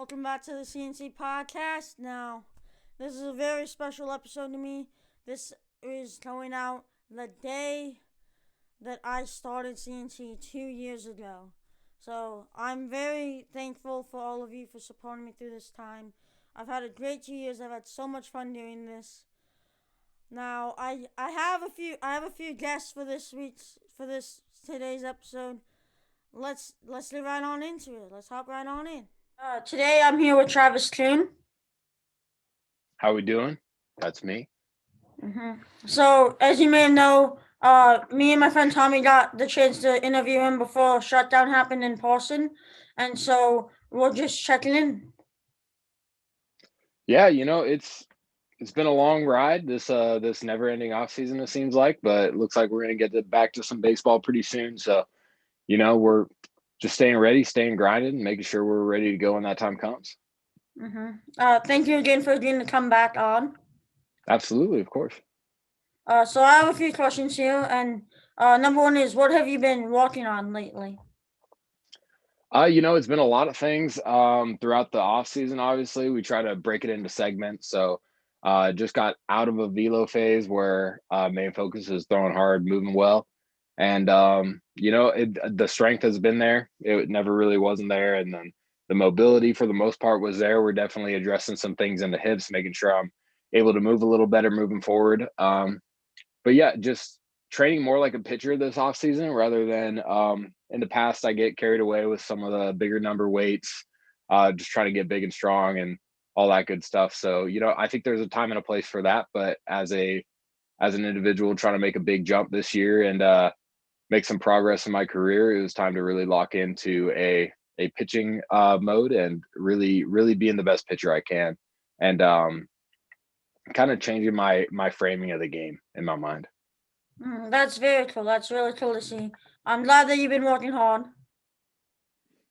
welcome back to the CNT podcast. Now, this is a very special episode to me. This is going out the day that I started CNT 2 years ago. So, I'm very thankful for all of you for supporting me through this time. I've had a great 2 years. I've had so much fun doing this. Now, I have a few guests for this today's episode. Let's get right on into it. Let's hop right on in. Today I'm here with Travis Kuhn. How we doing? That's me. So, as you may know, me and my friend Tommy got the chance to interview him before shutdown happened in person, and so we're just checking in. Yeah, it's been a long ride. This never ending off season, it seems like, but it looks like we're gonna get back to some baseball pretty soon. So, we're just staying ready, staying grinded, and making sure we're ready to go when that time comes. Thank you again for agreeing to come back on. Absolutely, of course. So I have a few questions here, and number one is, what have you been working on lately? It's been a lot of things throughout the off season. Obviously, we try to break it into segments. So, just got out of a velo phase where main focus is throwing hard, moving well, and the strength has been there. It never really wasn't there, and then the mobility for the most part was there. We're definitely addressing some things in the hips, making sure I'm able to move a little better moving forward. But yeah, just training more like a pitcher this off season rather than in the past. I get carried away with some of the bigger number weights, just trying to get big and strong and all that good stuff. So, I think there's a time and a place for that. But as an individual trying to make a big jump this year and make some progress in my career, it was time to really lock into a pitching mode and really being the best pitcher I can. And kind of changing my framing of the game in my mind. That's very cool. That's really cool to see. I'm glad that you've been working hard.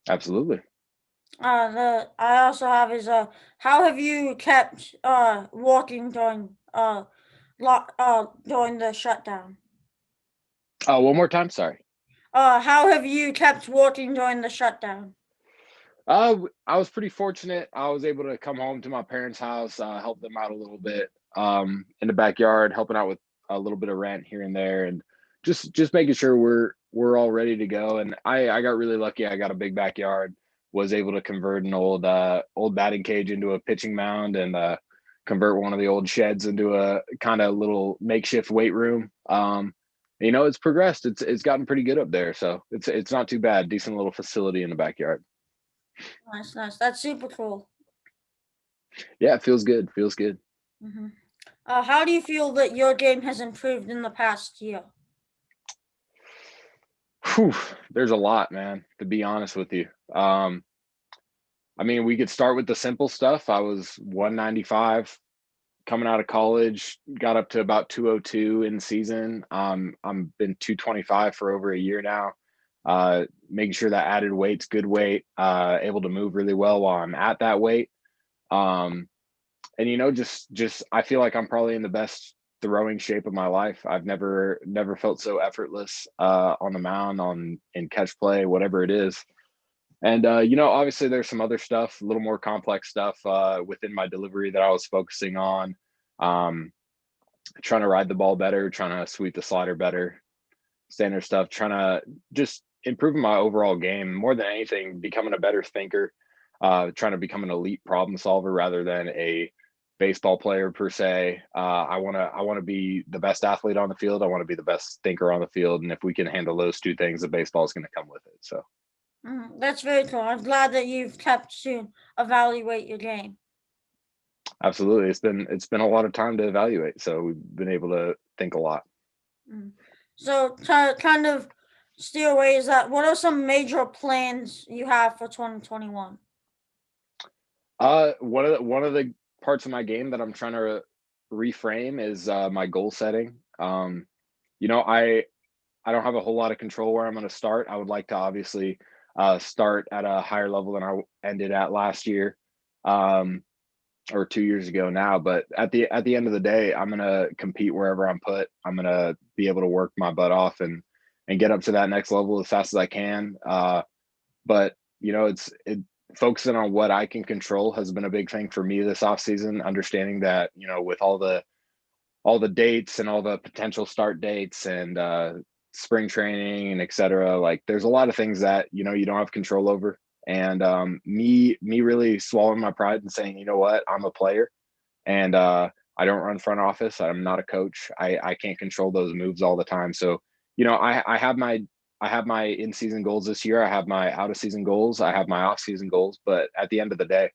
Absolutely. I also have is how have you kept working during the shutdown? Oh, one more time. Sorry. How have you kept working during the shutdown? I was pretty fortunate. I was able to come home to my parents' house, help them out a little bit in the backyard, helping out with a little bit of rent here and there, and just making sure we're all ready to go. And I got really lucky. I got a big backyard, was able to convert an old batting cage into a pitching mound, and convert one of the old sheds into a kind of little makeshift weight room. It's progressed. It's gotten pretty good up there, so it's not too bad. Decent little facility in the backyard. Nice. That's super cool. Yeah, it feels good. Feels good. hmm how do you feel that your game has improved in the past year? Whew, there's a lot, man, to be honest with you. We could start with the simple stuff. I was 195 coming out of college, got up to about 202 in season. I'm been 225 for over a year now. Making sure that added weight's good weight, able to move really well while I'm at that weight. And just I feel like I'm probably in the best throwing shape of my life. I've never felt so effortless on the mound, on in catch play, whatever it is. And obviously there's some other stuff, a little more complex stuff within my delivery that I was focusing on. Trying to ride the ball better, trying to sweep the slider better, standard stuff, trying to just improving my overall game more than anything, becoming a better thinker, trying to become an elite problem solver rather than a baseball player per se. I want to be the best athlete on the field. I want to be the best thinker on the field, and if we can handle those two things, the baseball is going to come with it. So That's very cool. I'm glad that you've kept to evaluate your game. absolutely, it's been a lot of time to evaluate, so we've been able to think a lot. Mm. So to kind of steer away is that what are some major plans you have for 2021? One of the parts of my game that I'm trying to reframe is my goal setting. I don't have a whole lot of control where I'm going to start. I would like to obviously start at a higher level than I ended at last year, um, or 2 years ago now. But at the end of the day, I'm going to compete wherever I'm put. I'm going to be able to work my butt off and get up to that next level as fast as I can. But it's focusing on what I can control has been a big thing for me this offseason, understanding that, with all the dates and all the potential start dates and spring training and et cetera, like there's a lot of things that, you don't have control over. And me really swallowing my pride and saying, you know what, I'm a player and I don't run front office. I'm not a coach. I can't control those moves all the time. So, I have my in-season goals this year. I have my out-of-season goals. I have my off-season goals. But at the end of the day,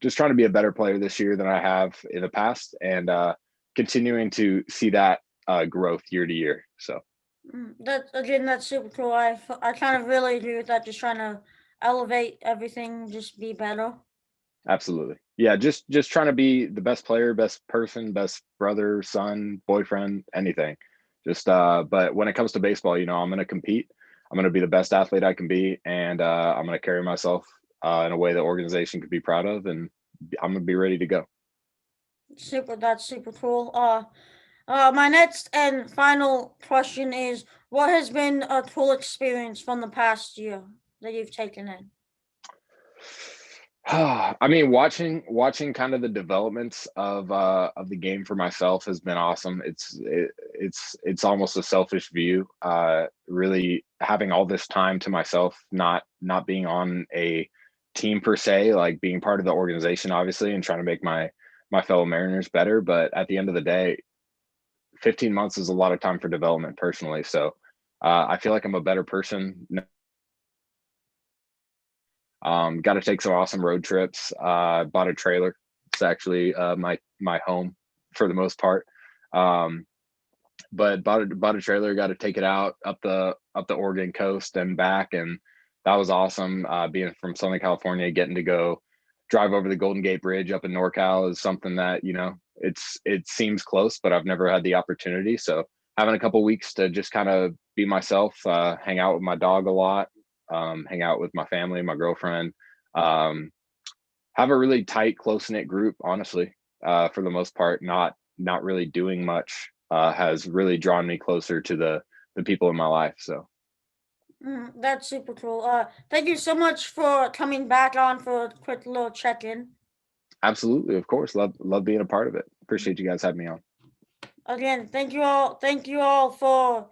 just trying to be a better player this year than I have in the past, and continuing to see that growth year to year. So That's super cool. I kind of really agree with that. Just trying to elevate everything, just be better. absolutely, yeah, just trying to be the best player, best person, best brother, son, boyfriend, anything. Just but when it comes to baseball, I'm going to compete. I'm going to be the best athlete I can be, and I'm going to carry myself in a way the organization could be proud of, and I'm going to be ready to go. That's super cool. My next and final question is, what has been a cool experience from the past year that you've taken in? I mean, watching kind of the developments of the game for myself has been awesome. It's almost a selfish view. Really having all this time to myself, not being on a team per se, like being part of the organization, obviously, and trying to make my fellow Mariners better. But at the end of the day, 15 months is a lot of time for development personally. So I feel like I'm a better person. Got to take some awesome road trips. Bought a trailer. It's actually my home for the most part. But bought a trailer. Got to take it out up the Oregon coast and back, and that was awesome. Being from Southern California, getting to go drive over the Golden Gate Bridge up in NorCal is something that it seems close, but I've never had the opportunity. So having a couple weeks to just kind of be myself, hang out with my dog a lot, hang out with my family, my girlfriend, have a really tight, close knit group. Honestly, for the most part, not really doing much has really drawn me closer to the people in my life. So That's super cool. Thank you so much for coming back on for a quick little check in. absolutely, of course, love being a part of it. Appreciate you guys having me on. Again, thank you all. Thank you all for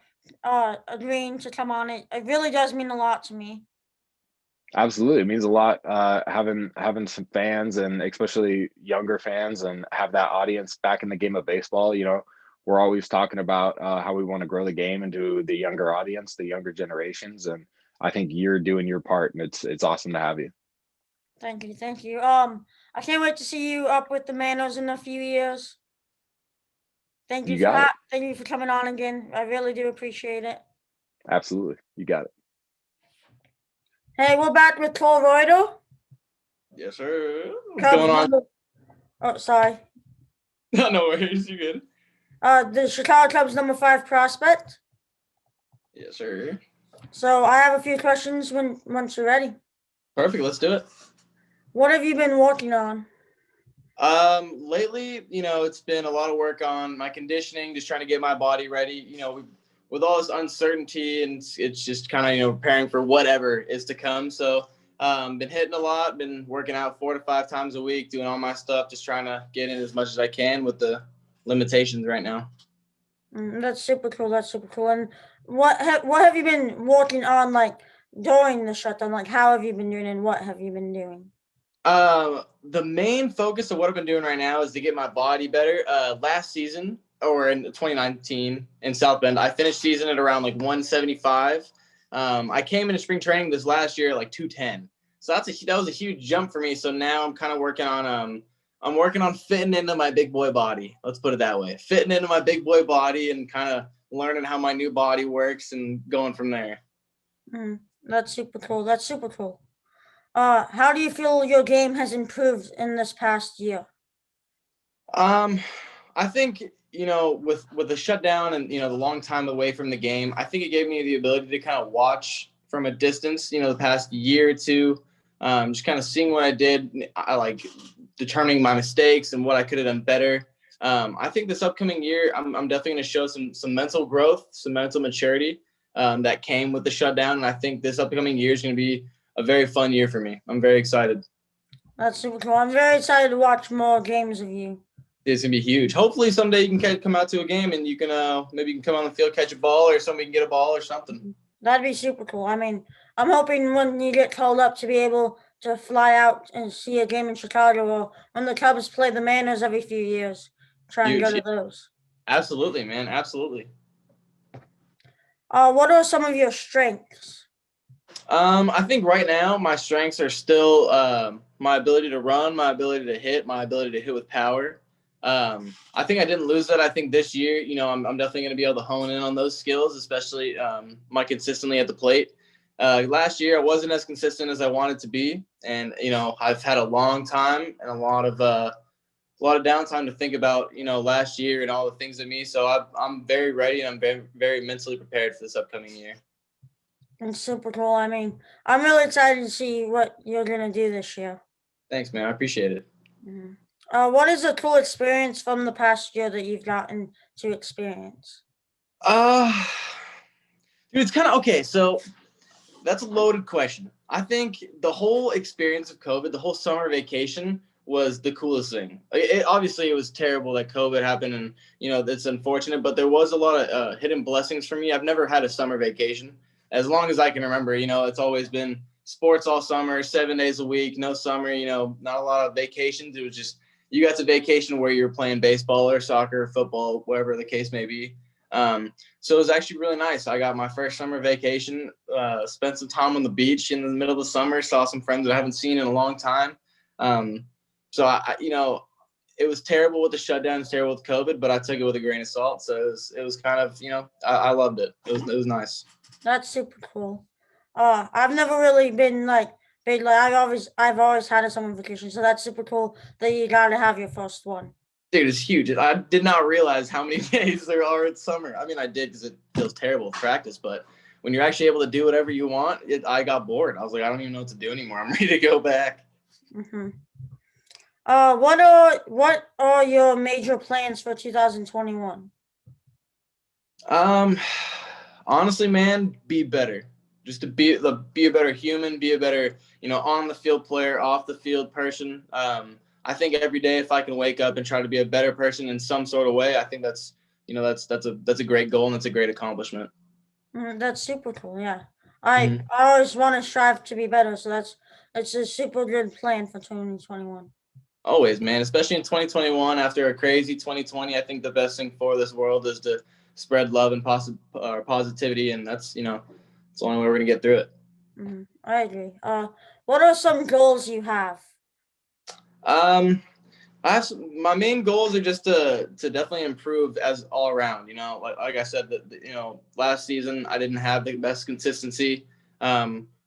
agreeing to come on. It really does mean a lot to me. Absolutely, it means a lot having some fans, and especially younger fans, and have that audience back in the game of baseball. We're always talking about how we want to grow the game into the younger audience, the younger generations, and I think you're doing your part, and it's awesome to have you. Thank you, thank you. I can't wait to see you up with the Manos in a few years. You got it. Thank you for coming on again. I really do appreciate it. Absolutely, you got it. Hey, we're back with Colorado. Yes, sir. What's Cubs going on? Oh, sorry. No, no worries. You good? The Chicago Cubs number 5 prospect. Yes, sir. So I have a few questions once you're ready. Perfect. Let's do it. What have you been working on? Lately, it's been a lot of work on my conditioning, just trying to get my body ready. With all this uncertainty, and it's just kind of preparing for whatever is to come. So, been hitting a lot, been working out 4 to 5 times a week, doing all my stuff, just trying to get in as much as I can with the limitations right now. That's super cool. That's super cool. And what have you been working on, like during the shutdown? Like, how have you been doing, and what have you been doing? The main focus of what I've been doing right now is to get my body better. Last season, or in 2019 in South Bend, I finished season at around like 175. I came into spring training this last year like 210. So that was a huge jump for me. So now I'm kind of working on fitting into my big boy body. Let's put it that way. Fitting into my big boy body and kind of learning how my new body works and going from there. That's super cool. That's super cool. How do you feel your game has improved in this past year? I think with the shutdown and the long time away from the game, I think it gave me the ability to kind of watch from a distance. The past year or two, just kind of seeing what I did. I like determining my mistakes and what I could have done better. I think this upcoming year, I'm definitely going to show some mental growth, some mental maturity that came with the shutdown, and I think this upcoming year is going to be a very fun year for me. I'm very excited. That's super cool. I'm very excited to watch more games of you. It's gonna be huge. Hopefully someday you can come out to a game and you can maybe you can come on the field, catch a ball, or somebody can get a ball or something. That'd be super cool. I mean, I'm hoping when you get called up to be able to fly out and see a game in Chicago, or when the Cubs play the Mariners every few years, try and go to those. Absolutely, man. Absolutely. What are some of your strengths? I think right now my strengths are still my ability to run, my ability to hit, my ability to hit with power. I think I didn't lose that. I think this year, I'm definitely going to be able to hone in on those skills, especially my consistently at the plate. Last year, I wasn't as consistent as I wanted to be, and I've had a long time and a lot of downtime to think about, last year and all the things of me. So I'm very ready, and I'm very, very mentally prepared for this upcoming year. It's super cool. I mean, I'm really excited to see what you're gonna do this year. Thanks, man. I appreciate it. Mm-hmm. What is a cool experience from the past year that you've gotten to experience? Dude, it's kind of okay. So that's a loaded question. I think the whole experience of COVID, the whole summer vacation, was the coolest thing. Obviously, it was terrible that COVID happened, and it's unfortunate. But there was a lot of hidden blessings for me. I've never had a summer vacation as long as I can remember. It's always been sports all summer, 7 days a week, no summer. Not a lot of vacations. It was just you got to vacation where you're playing baseball or soccer, or football, whatever the case may be. So it was actually really nice. I got my first summer vacation, spent some time on the beach in the middle of the summer, saw some friends that I haven't seen in a long time. So it was terrible with the shutdowns, terrible with COVID, but I took it with a grain of salt. So it was kind of, I loved it. It was nice. That's super cool. I've never really been big. I've always had a summer vacation, so that's super cool that you got to have your first one. Dude, it's huge. I did not realize how many days there are in summer. I mean, I did because it feels terrible with practice, but when you're actually able to do whatever you want, I got bored. I was like, I don't even know what to do anymore. I'm ready to go back. Mm-hmm. What are your major plans for 2021? Honestly, man, be better. Just to be a better human, be a better, on the field player, off the field person. I think every day if I can wake up and try to be a better person in some sort of way, I think that's a great goal and that's a great accomplishment. That's super cool. Yeah, I always want to strive to be better, so that's a super good plan for 2021. Always, man, especially in 2021 after a crazy 2020. I think the best thing for this world is to spread love and positivity, and that's it's the only way we're gonna get through it. Mm-hmm. I agree. What are some goals you have? My main goals are just to definitely improve as all around. Like I said, that last season I didn't have the best consistency.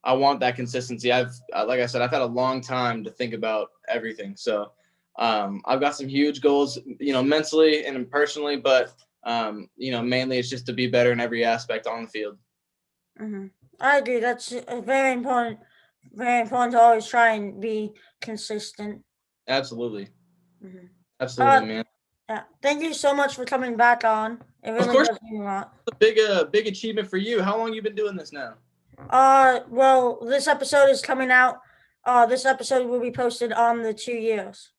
I want that consistency. Like I said, I've had a long time to think about everything. So I've got some huge goals, mentally and personally, but mainly it's just to be better in every aspect on the field. Mm-hmm. I agree. That's very important. Very important to always try and be consistent. Absolutely. Mm-hmm. Absolutely, man. Yeah. Thank you so much for coming back on. It really does mean a lot. A big achievement for you. How long you been doing this now? Well, this episode is coming out. This episode will be posted on the 2 years.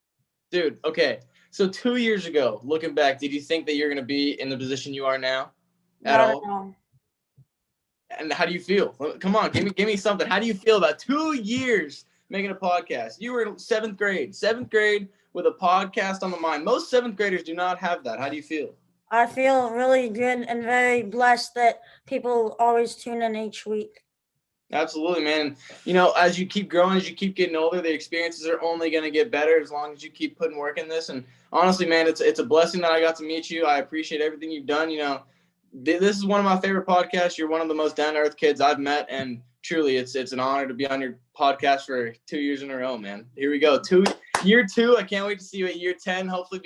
Dude, okay. So 2 years ago, looking back, did you think that you're gonna be in the position you are now? At all? And how do you feel? Come on, give me something. How do you feel about 2 years making a podcast? You were in seventh grade with a podcast on the mind. Most seventh graders do not have that. How do you feel? I feel really good and very blessed that people always tune in each week. Absolutely, man. As you keep growing, as you keep getting older, the experiences are only going to get better as long as you keep putting work in this. And honestly, man, it's a blessing that I got to meet you. I appreciate everything you've done. This is one of my favorite podcasts. You're one of the most down-to-earth kids I've met, and truly, it's an honor to be on your podcast for 2 years in a row, man. Here we go, year 2. I can't wait to see you at year 10. Hopefully,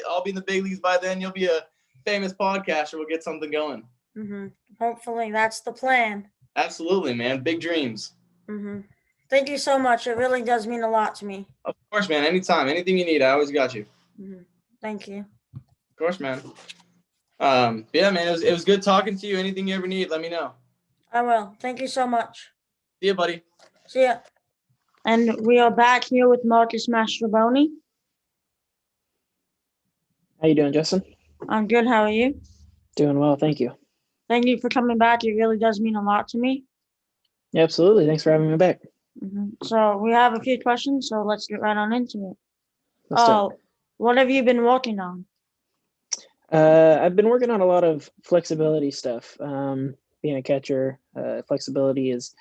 I'll be in the big leagues by then. You'll be a famous podcaster. We'll get something going. Mm-hmm. Hopefully, that's the plan. Absolutely, man. Big dreams. Mm-hmm. Thank you so much. It really does mean a lot to me. Of course, man. Anytime, anything you need, I always got you. Mm-hmm. Thank you. Of course, man. Yeah, man. It was good talking to you. Anything you ever need, let me know. I will. Thank you so much. See you, buddy. See ya. And we are back here with Marcus Mastroboni. How you doing, Justin? I'm good. How are you? Doing well, thank you. Thank you for coming back. It really does mean a lot to me. Yeah, absolutely. Thanks for having me back. So we have a few questions, so let's get right on into it. Let's do it. What have you been working on? I've been working on a lot of flexibility stuff. Being a catcher, flexibility is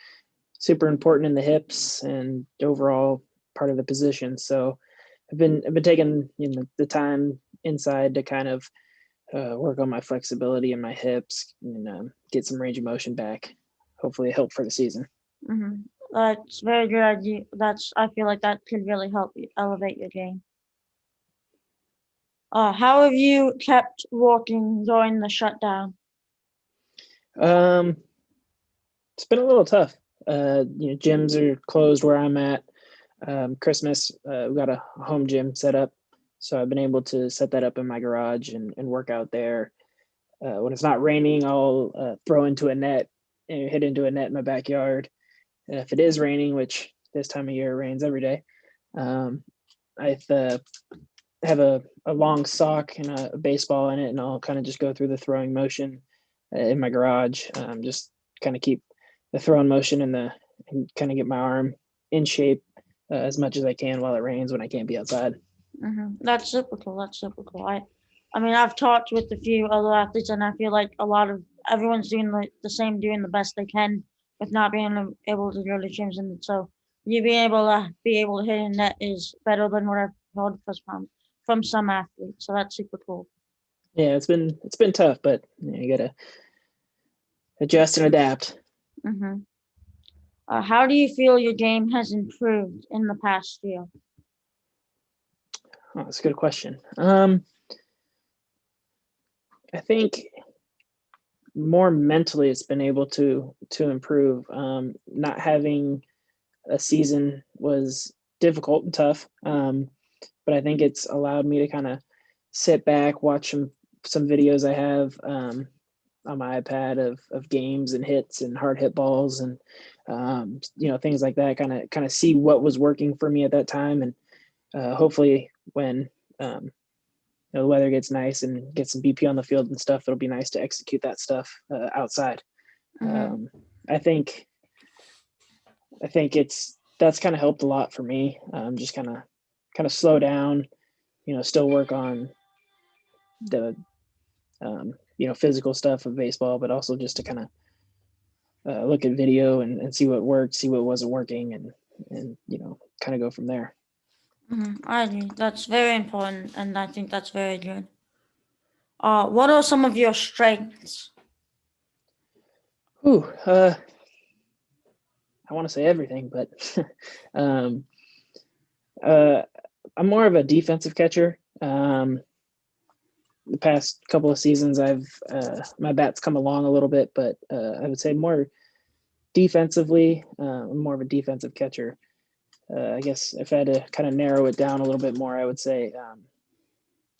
super important in the hips and overall part of the position. So I've been taking the time inside to kind of work on my flexibility in my hips and get some range of motion back. Hopefully, help for the season. That's very good idea. I feel like that could really help you elevate your game. How have you kept working during the shutdown? It's been a little tough. Gyms are closed where I'm at. Christmas, we got a home gym set up, so I've been able to set that up in my garage and work out there. When it's not raining, I'll throw into a net and hit into a net in my backyard. If it is raining, which this time of year rains every day, I have a long sock and a baseball in it, and I'll kind of just go through the throwing motion in my garage. Just kind of keep the throwing motion and kind of get my arm in shape as much as I can while it rains when I can't be outside. That's super cool. That's super cool. I mean, I've talked with a few other athletes, and I feel like everyone's doing the same, doing the best they can with not being able to go to gyms, and so you being able to hit a net is better than what I've heard from some athletes. So that's super cool. Yeah, it's been tough, but you gotta adjust and adapt. How do you feel your game has improved in the past year? Oh, that's a good question. I think more mentally it's been able to improve. Not having a season was difficult and tough, but I think it's allowed me to kind of sit back, watch some videos I have on my iPad of games and hits and hard hit balls and things like that. Kind of see what was working for me at that time, and hopefully when the weather gets nice and get some BP on the field and stuff, it'll be nice to execute that stuff outside. I think that's kind of helped a lot for me. Just kind of slow down, still work on the physical stuff of baseball, but also just to kind of look at video and see what worked, see what wasn't working, and kind of go from there. I agree. That's very important, and I think that's very good. What are some of your strengths? I want to say everything, but I'm more of a defensive catcher. The past couple of seasons, my bat's come along a little bit, but I would say more defensively. I'm more of a defensive catcher. I guess if I had to kind of narrow it down a little bit more, I would say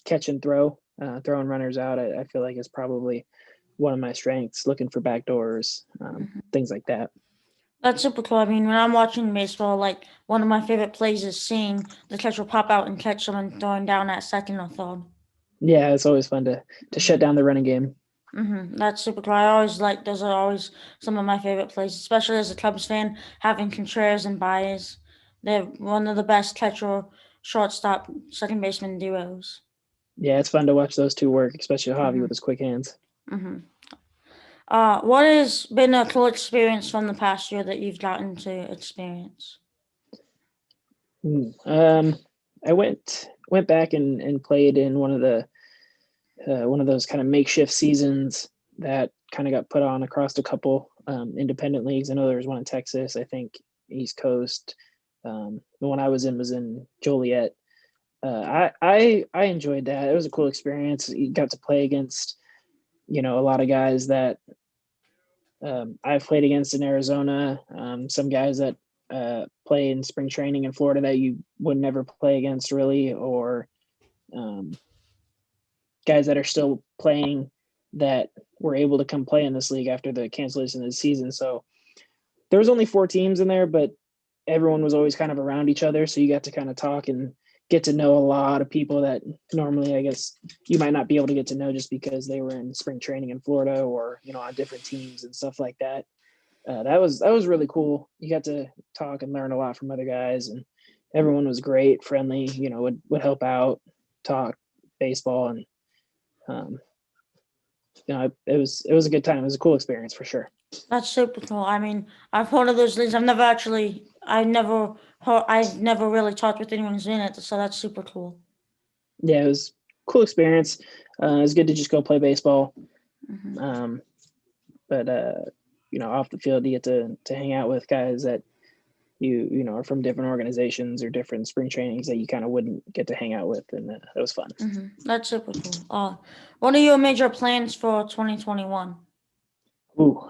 catch and throw, throwing runners out. I feel like is probably one of my strengths. Looking for backdoors, things like that. That's super cool. I mean, when I'm watching baseball, like one of my favorite plays is seeing the catcher pop out and catch someone throwing down at second or third. Yeah, it's always fun to shut down the running game. That's super cool. Those are always some of my favorite plays, especially as a Cubs fan, having Contreras and Baez. They're one of the best catcher, shortstop, second baseman duos. Yeah, it's fun to watch those two work, especially Javi with his quick hands. What has been a cool experience from the past year that you've gotten to experience? I went back and played in one of those kind of makeshift seasons that kind of got put on across a couple independent leagues. I know there was one in Texas, I think East Coast. The one I was in Joliet. I enjoyed that. It was a cool experience. You got to play against, a lot of guys that I've played against in Arizona. Some guys that play in spring training in Florida that you would never play against really, or guys that are still playing that were able to come play in this league after the cancellation of the season. So there was only 4 teams in there, but everyone was always kind of around each other, so you got to kind of talk and get to know a lot of people that normally, I guess, you might not be able to get to know just because they were in spring training in Florida or on different teams and stuff like that. That was really cool. You got to talk and learn a lot from other guys, and everyone was great, friendly. Would help out, talk baseball, and um, it was a good time. It was a cool experience for sure. That's super cool. I mean, I've heard of those leagues. I've never really talked with anyone who's in it, so that's super cool. Yeah, it was a cool experience. It was good to just go play baseball. Hmm. But off the field, you get to hang out with guys that are from different organizations or different spring trainings that you kind of wouldn't get to hang out with, and it was fun. That's super cool. What are your major plans for 2021? Ooh,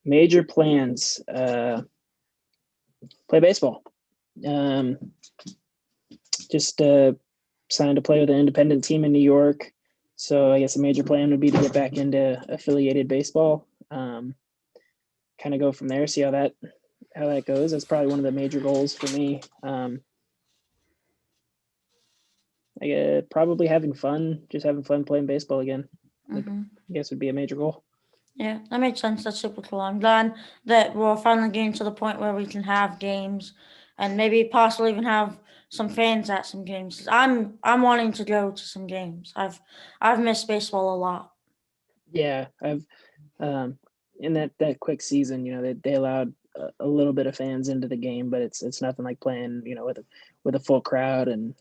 major plans. Play baseball. Just signed to play with an independent team in New York. So I guess a major plan would be to get back into affiliated baseball. Kind of go from there, see how that goes. That's probably one of the major goals for me. Probably having fun playing baseball again. I guess would be a major goal. Yeah, that makes sense. That's super cool. I'm glad that we're finally getting to the point where we can have games and maybe possibly even have some fans at some games. I'm wanting to go to some games. I've missed baseball a lot. Yeah, I've in that quick season, they allowed a little bit of fans into the game, but it's nothing like playing, with a full crowd and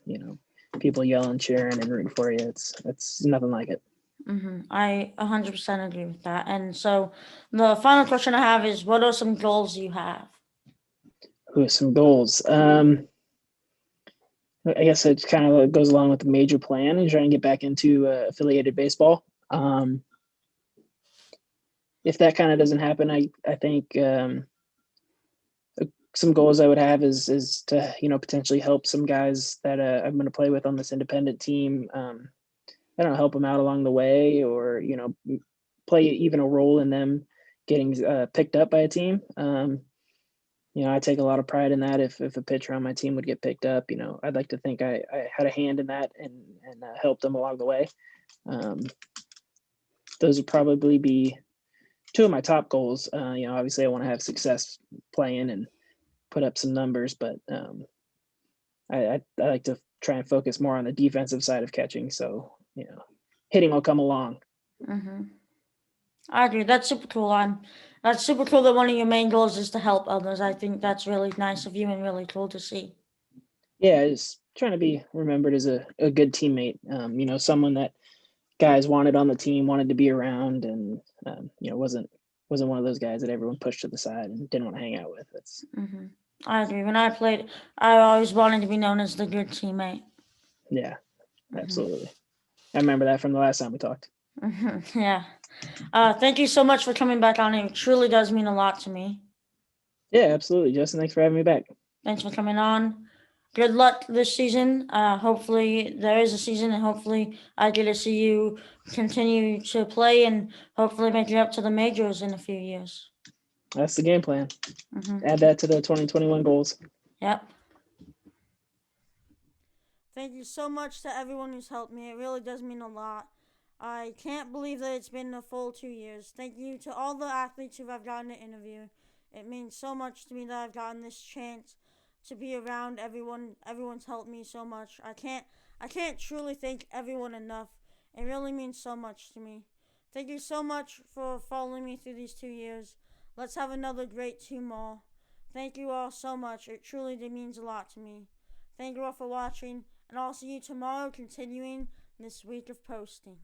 people yelling, cheering, and rooting for you. It's nothing like it. I 100% agree with that. And so the final question I have is, what are some goals you have? Ooh, some goals. I guess it kind of goes along with the major plan and trying to get back into affiliated baseball. If that kind of doesn't happen, I think some goals I would have is to potentially help some guys that I'm going to play with on this independent team. I don't know, help them out along the way, or play even a role in them getting picked up by a team. I take a lot of pride in that. If a pitcher on my team would get picked up, I'd like to think I had a hand in that and helped them along the way. Those would probably be two of my top goals. Obviously I want to have success playing and put up some numbers, but I like to try and focus more on the defensive side of catching. So, hitting will come along. I agree. That's super cool. That's super cool that one of your main goals is to help others. I think that's really nice of you and really cool to see. Yeah, just trying to be remembered as a good teammate. Someone that guys wanted on the team, wanted to be around, and wasn't one of those guys that everyone pushed to the side and didn't want to hang out with. It's I agree. When I played, I always wanted to be known as the good teammate. Yeah, absolutely. I remember that from the last time we talked. Yeah. Thank you so much for coming back on. It truly does mean a lot to me. Yeah, absolutely, Justin. Thanks for having me back. Thanks for coming on. Good luck this season. Hopefully there is a season, and hopefully I get to see you continue to play and hopefully make it up to the majors in a few years. That's the game plan. Add that to the 2021 goals. Yep. Thank you so much to everyone who's helped me. It really does mean a lot. I can't believe that it's been a full 2 years. Thank you to all the athletes who I've gotten to interview. It means so much to me that I've gotten this chance to be around everyone. Everyone's helped me so much. I can't truly thank everyone enough. It really means so much to me. Thank you so much for following me through these 2 years. Let's have another great 2 more. Thank you all so much. It truly means a lot to me. Thank you all for watching, and I'll see you tomorrow continuing this week of posting.